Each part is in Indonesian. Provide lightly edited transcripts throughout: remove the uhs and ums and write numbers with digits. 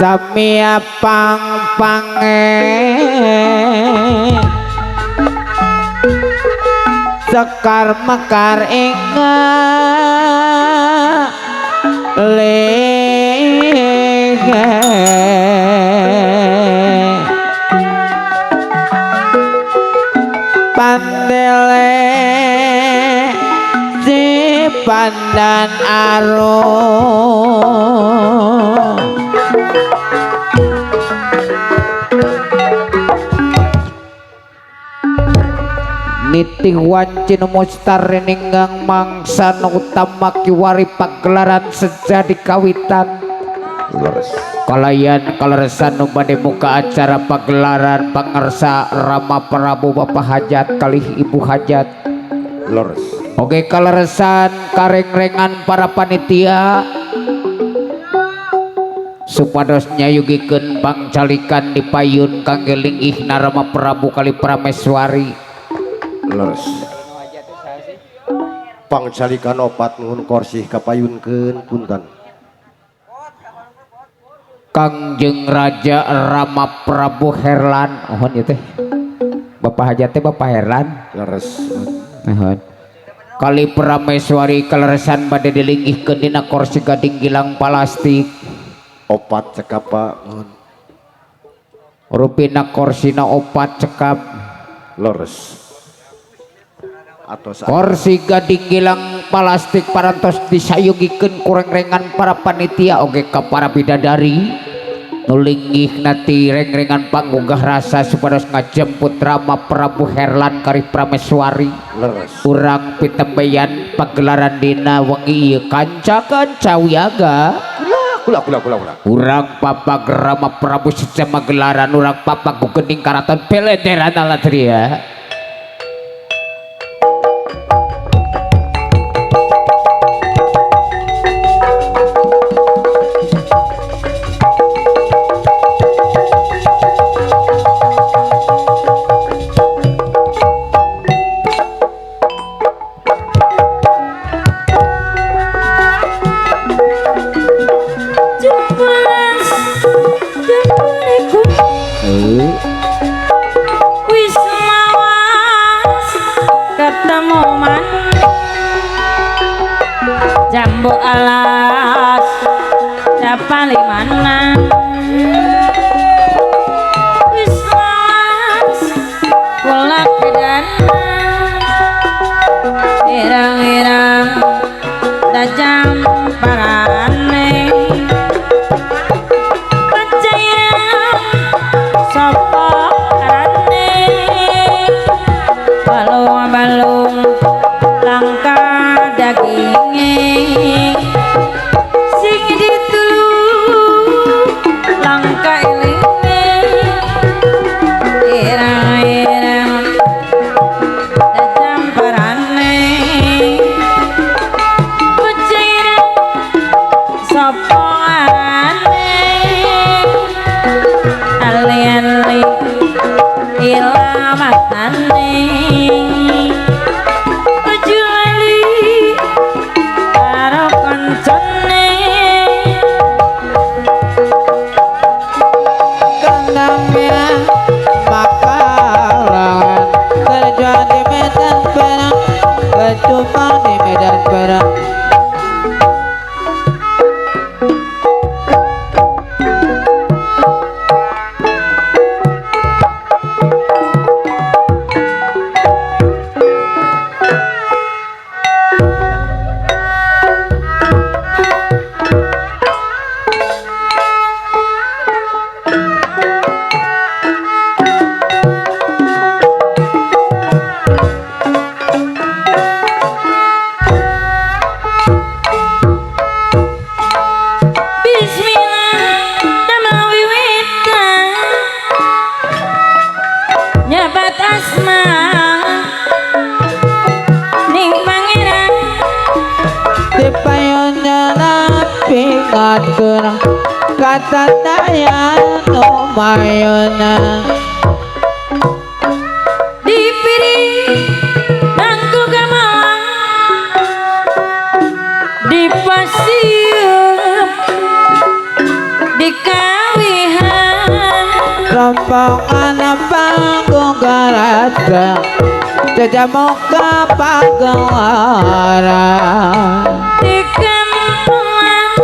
samia pang-pange sekar mekar inga lege pandele si pandan arum nitih wancin mustar ninggang mangsa utama kiwari pagelaran sejadi kawitan kalayan kaleresan numade muka acara pagelaran pangersa Rama Prabu Bapak Hajat kalih Ibu Hajat lores oke kaleresan kareng-rengan para panitia supados nyayugikeun pangcalikan di payun kangge linggihna Rama Prabu kali Prameswari leres pangcalikan opat nuhun korsih kapayunkeun punten Kangjeng Raja Rama Prabu Herlan ohon ieu teh Bapak Hajat teh Bapak Herlan leres nuhun kali Prameswari kaleresan bade dilinggihkeun dina kursi gading gilang plastik opat cekap Pak nuhun rupina korsina opat cekap leres kursi gading gilang plastik parantos disayugikeun kureng-rengan para panitia oge ka para bidadari nulinggih nati reng-rengan panggugah rasa supados ngajemput Rama Prabu Herlan kari Prameswari leres urang pitembeyan pagelaran dina wengi ieu kanca-kanca wiaga kula urang papag Rama Prabu sistema gelaran urang papag geuning karaton pelederan alatria jambu alas siapa limana wis lawas kula pidana irang-irang dajam parane percaya sapa karane balung-balung langka dagingnya sing ditulung langka ilingnya irang-irang dajam parane kucing sapa arane ali-ali ilamatane Tumpang di medan perang kata daya lumayana dipiri nangku gamalang dipasiup dikawin sopongan panggugarata Jajamuka pagawara Dikempuan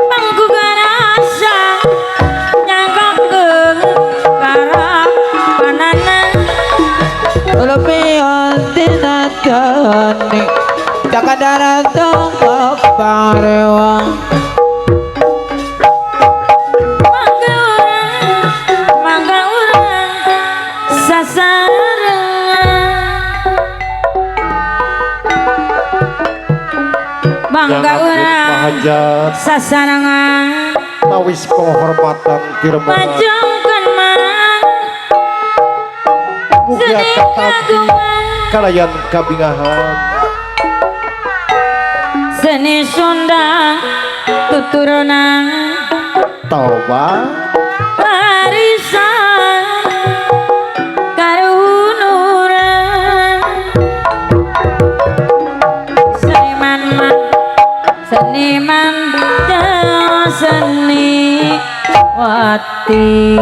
panggugarasa nyangkong karap panana Lepion tinatani Jakadara tongkok parewang mangga urang sasaran mangga urang Mahajat sasarangan tawis penghormatan tiremana pajongkan mang mugia sedih katampi kagungan kalayan kabingahan seni Sunda tuturunan toba warisan karunuran seniman seni wati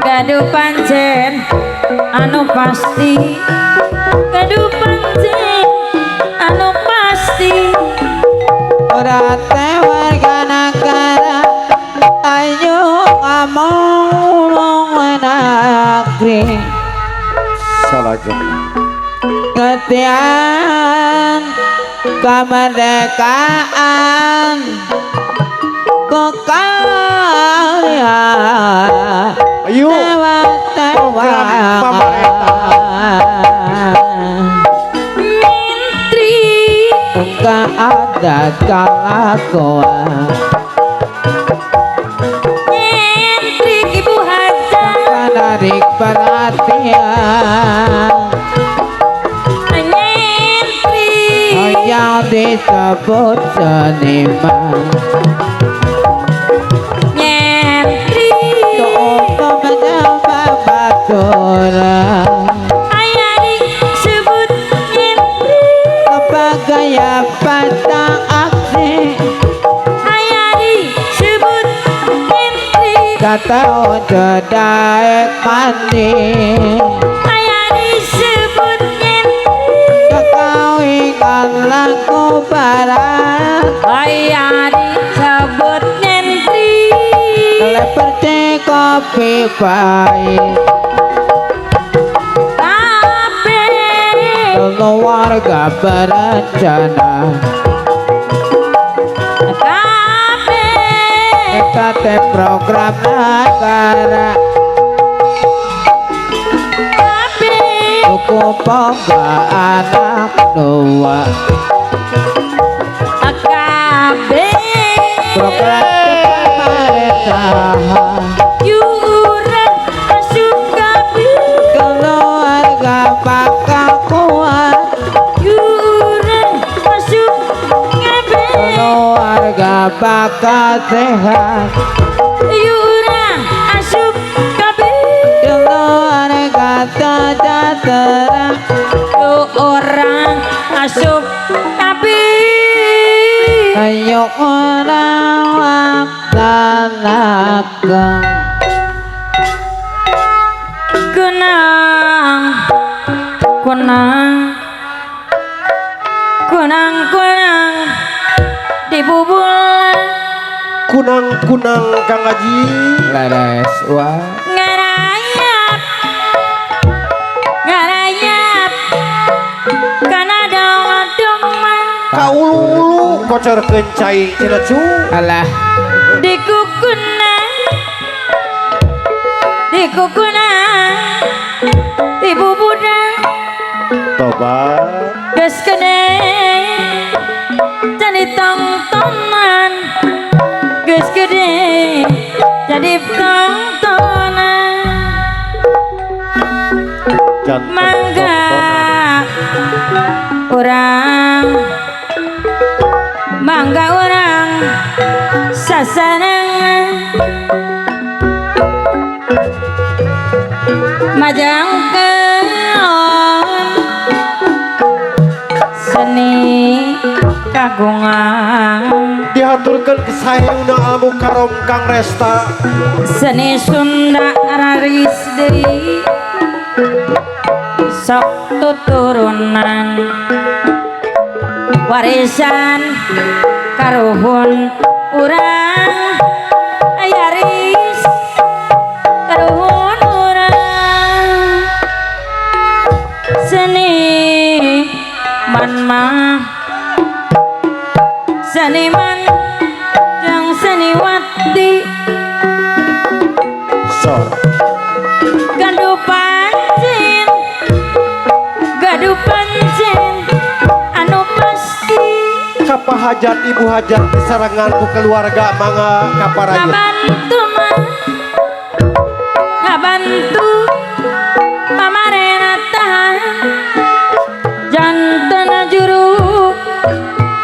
gaduh pancen anu pasti gaduh pancen anu pasti Rata warga negara ayo ngomong menagri salajeng ketian kemerdekaan kekayaan ayo tewa-tewa menteri enggak ada kelakuan menteri ibu hajat menarik perhatian menteri yang disebut seniman menteri untuk menjawab baturan ayah disebut menteri sebagai patah aksi ayah disebut menteri kata untuk daek mandi ayah disebut menteri kekawinan laku barat ayah disebut menteri seperti kopi pahit tapi keluarga berencana tapi EKT program negara tapi cukup pompa anak dua KB program pemerintahan yuran masuk KB keluarga bakal kuat yuran masuk KB keluarga bakal sehat yuran masuk KB keluarga sejahtera lu orang masuk KB ayo orang laksanakan kunang kunang kunang kunang di bubulan kunang-kunang Kang Haji leres wah ngarayap ngarayap karena dong mah kaulu-ulu kocor kencai cina cu alah di kukuna di bubudang toba geus gede jadi tontonan geus gede jadi tontonan jantan mangga tontonan. orang mangga orang sasarangan majang keon seni kagungan dihaturkan ke sayuna amu karom Kang Resta seni Sunda raris deui sok tuturunan warisan karuhun urang ayaris karuhun urang seni mah seniman yang seniwati sor gaduh pancen anu pasti kapahajat ibu hajat disaranganku keluarga mangga kaparayu ngabantu pamarena tahan janten juru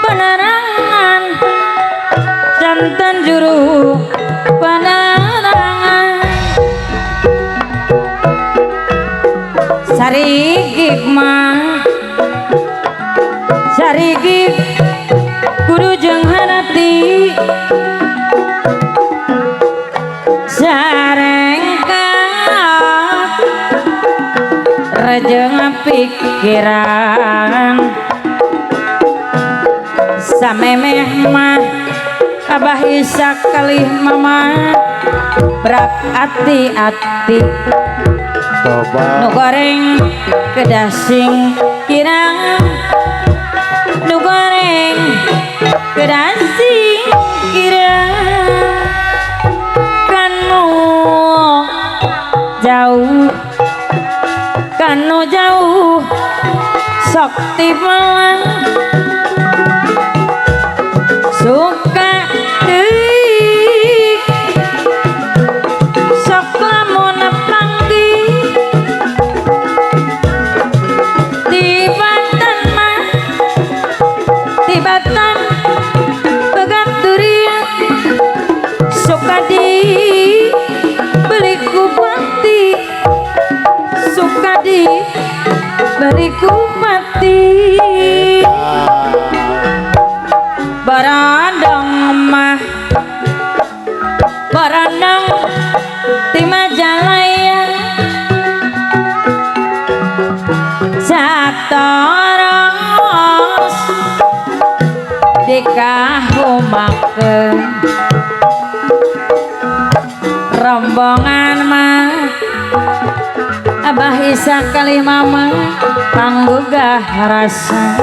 penerangan janten juru penerangan sarigig mah sarigig kudu jeung harati sarengkat rejeng pikiran samemeh mah abah isak kalih mama berak ati-ati coba nu goreng kedasing kirang nu goreng kedasing kirang kanu jauh sok timelang suka deui sok lamun panggih tibatan mah tibatan begat durian suka di beli kupati suka di beli kupati barandang mah barandang di Majalaya satoros dikahumakeun rombongan mah abah isa kalih mama panggugah rasa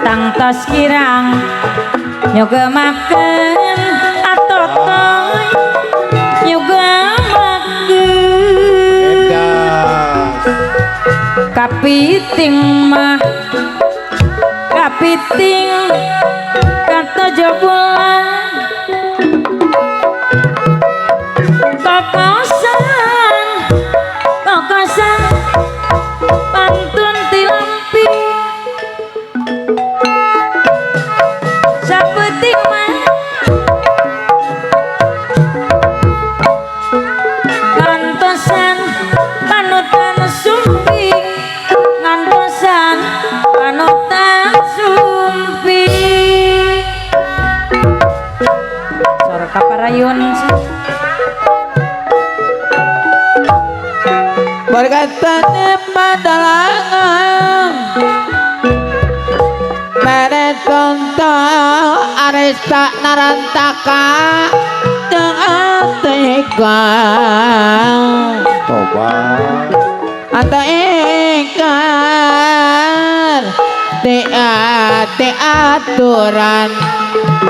tangtos kirang nyugemakeun atotoy nyugemakeun kapiting mah kapiting katojo bulan kokosan pantun tilampi sapeting mah ngantosan panutan sumping ngantosan panutan sumping sor kaparayun berkatane padalangan mere contoh aresta narantaka jeung ateka coba ataikan aturan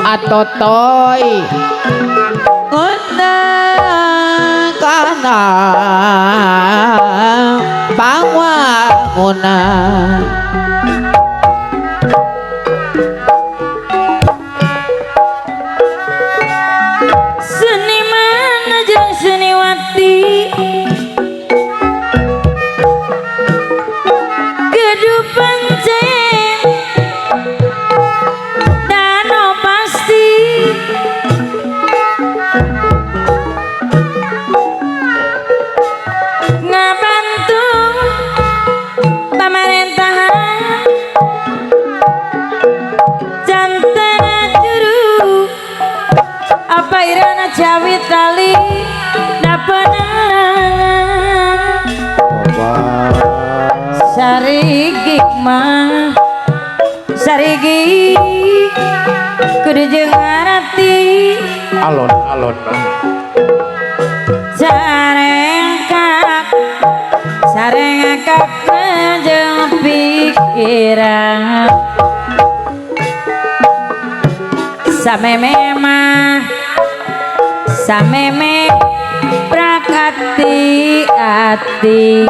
atotoy undang kana bangunan seniman jeung seniwati gaduh pancen dano pasti ngabantu pamerintahan sarigi mah sarigi kudu jeung arti alon sarengkak jeung pikiran sameme prakati ati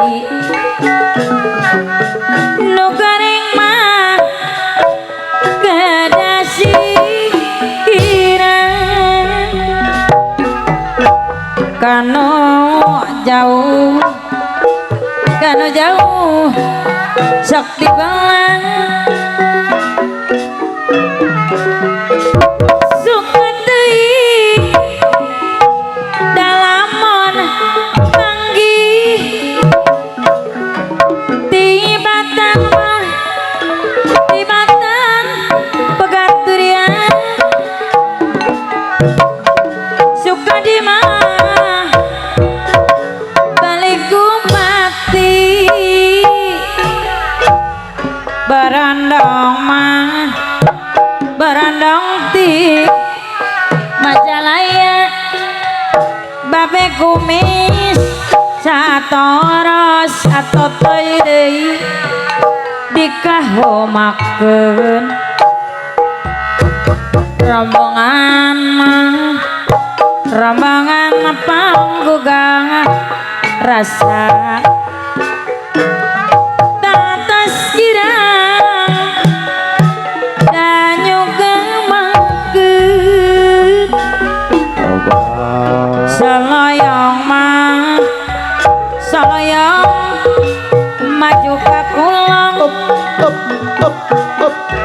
nu garing mah kedasi kirang kanu jauh sok dibalang suka teuing dalamon panggih tibatan pegaturian suka di mah balik kupati berandong ti Majalaya babe kumis satoros atau deui dikahomakeun rombongan panggugang rasa tatas kirang danyugang mangkeun saloyong maju ka kulon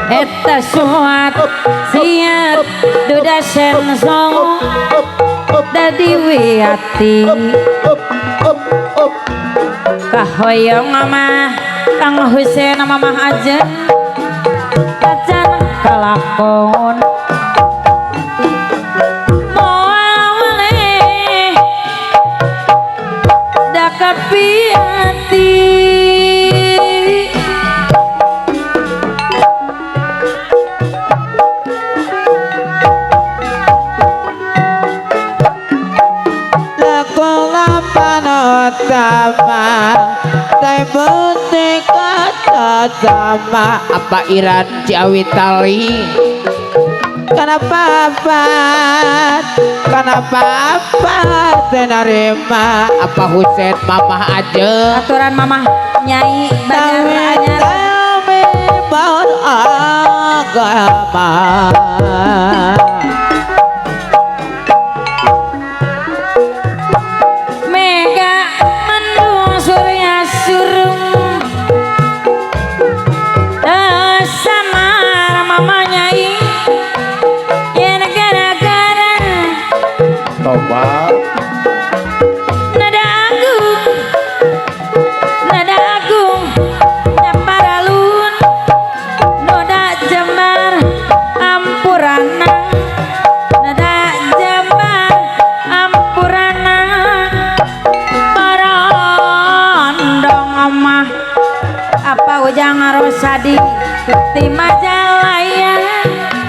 eta suat siat duda sensong dadi wiati kahoyong mah Kang Husein mamah aja acan kalakon moale da kapiati sama apa Iran Ciawi Tali kenapa tenarima apa Husein mamah aja aturan mamah nyai Banjar anyar agama mega mendung surya surum samar mama nyai yen gara-gara tobat nada agung daparalun noda jembar ampurana nada jembar ampurana barondong mah apa ujang rosadi di Majalaya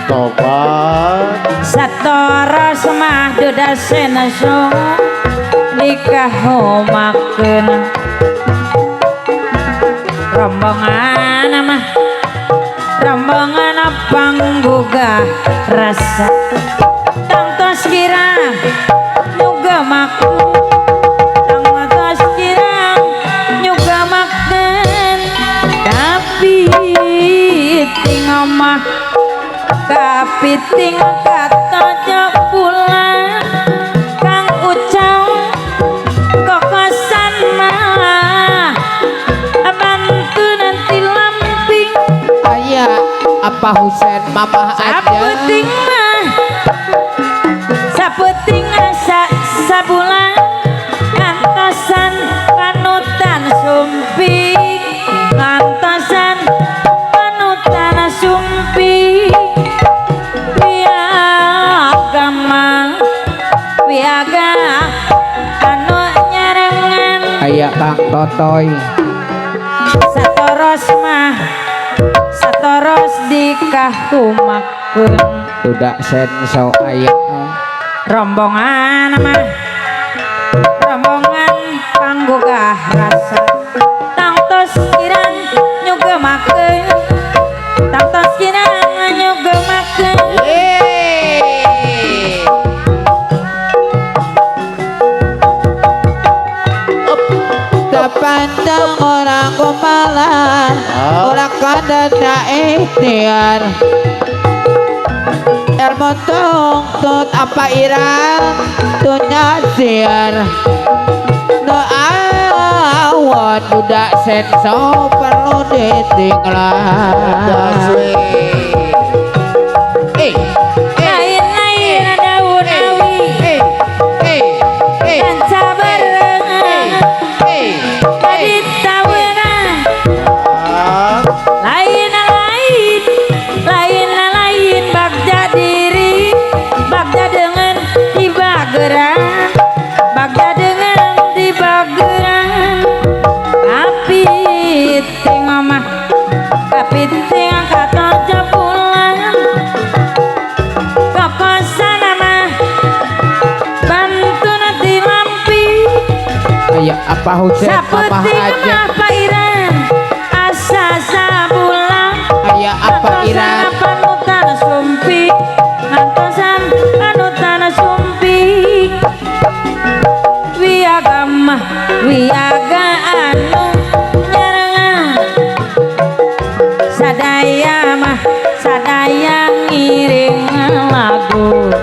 tobat satoros mah duda seneso dikahomakeun rombongan panggugah rasa tangtos kira juga maklum tangtos kira juga makan tapi mah kapiting katojo pulang Kang Ucau kokosan mah bantu nanti lamping ayah apa Husein mamah aja saputing sabulan kantosan panutan sumping kantosan sumpi piaga anu nyarengan aya Kang Totoy satoros satoros mah satoros dikahumakeun Duda senso aya rombongan mah rombongan panggugah rasa tangtos kirang nyugemakeun tangtos kirang nyugemakeun Pandang orang kumalan orang kadada ikhtiar ilmu tungtut apa irang dunia siar doa budak senso perlu ditinggalan lain-lain daun awi dan sabarengan tadi tawenan lain bagja diri bagja dengan dibageran bagja dengan dibageran kapiting omah kapiting kata japulan kapasan mah bantu nanti lampi aya apa hujan mama sapeting aja mah pairan asa sabulan aya apa irang panutan sumpi ngantosan panutan sumpi wiaga mah wiaga anu nyarengan sadaya mah sadaya ngiring lagu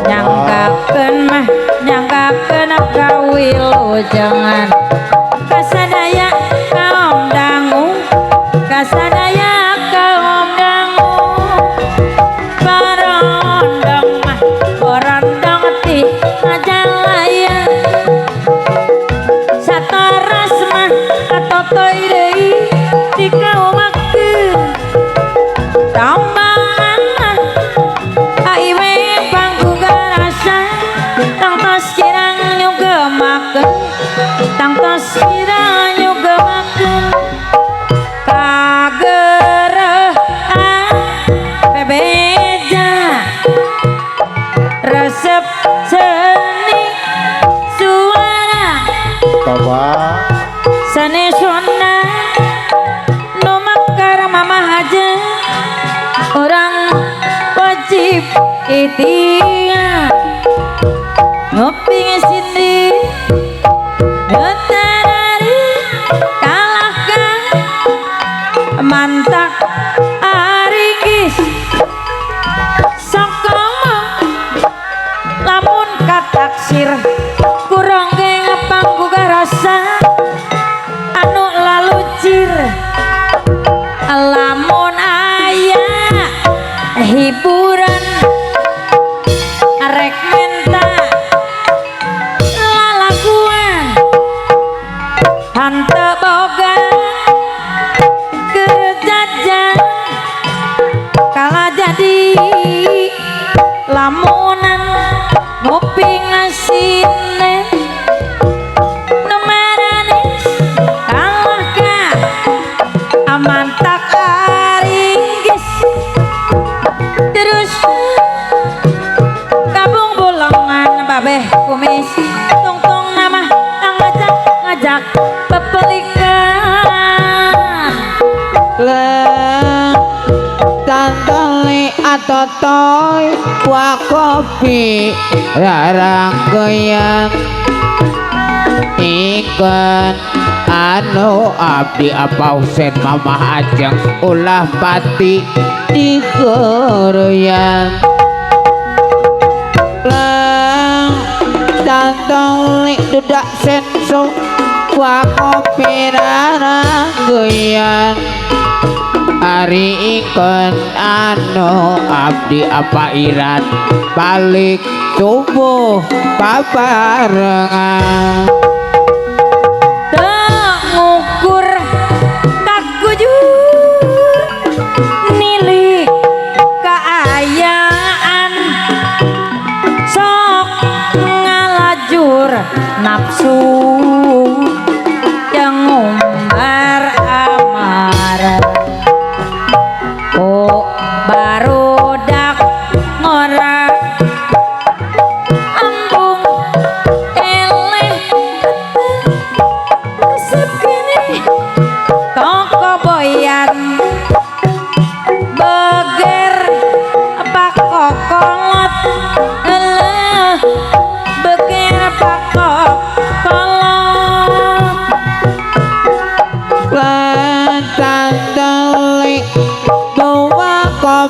nyangkakeun mah nyangkakeun kawilujengan kasadaya kaom dangu kasadaya kaom dangu barondong mah barondong ti ngajalaya satoras mah atotoy deui dikaumakeun tambahan mah aiwe panggugah rasa tangtos kirang nyugemakeun tangtos kirang nyugemakeun kageureuhan bebeja resep seni suara Baba seni sunda nu mekar mamahaja orang wajib ikhtiar ngopi ngesindi ngetarari kalahkan mantak aringgis sokomo lamun kataksir kurang ge panggugah rasa anu lalucir lamun aya hiburan arek menta lalakuan hante boga kejajan kala jadi lamunan ngopi ngasine numaranis kalahkah amantak aringgis terus kabung bolongan babeh kumis tungtung nama ngajak ngajak pepelikan leng tantoli atotoy wa kopi rarang goyang ikan anu abdi apa Husen mama ajeng ulah pati di goyang leng tantoli dudak senso wa kopi rarang goyang Ari ikon anu abdi apa iran balik tubuh paparengan ngukur kakujur nilik keayaan sok ngalajur nafsu yang ngumbar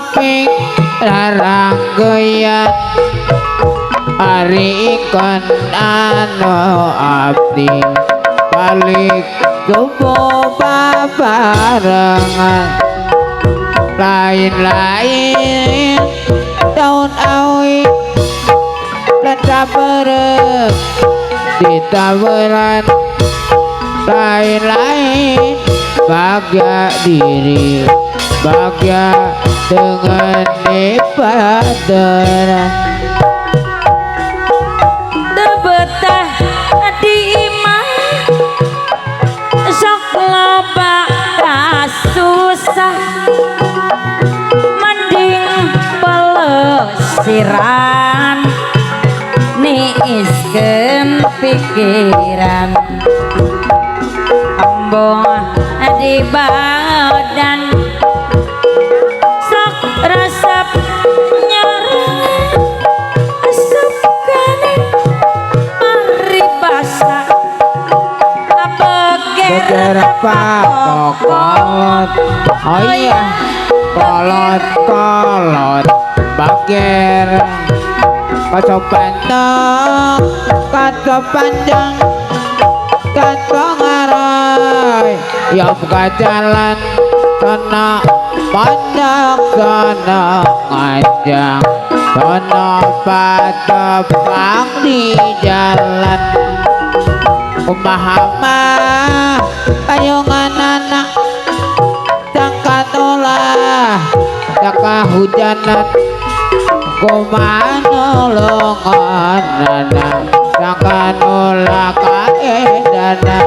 kuping larang goyang hari ikon anu abdi balik tubuh babarengan lain-lain daun awi dan taberek di taberan lain-lain bahagia diri bahagia dengan ibadah betah di imah sok loba susah mending pelesiran niiskeun pikiran embong di badan sok resep nyarang asap kaning paribasa beger pakokot oh iya kolot bager kaco panjang kaco panjang kaco ngarai ya buka jalan sana panjang sana ngajang sana patepang di jalan kumahama ayungan anak cangkat olah caka hujanan kumanolongan anak cangkat olah kaedana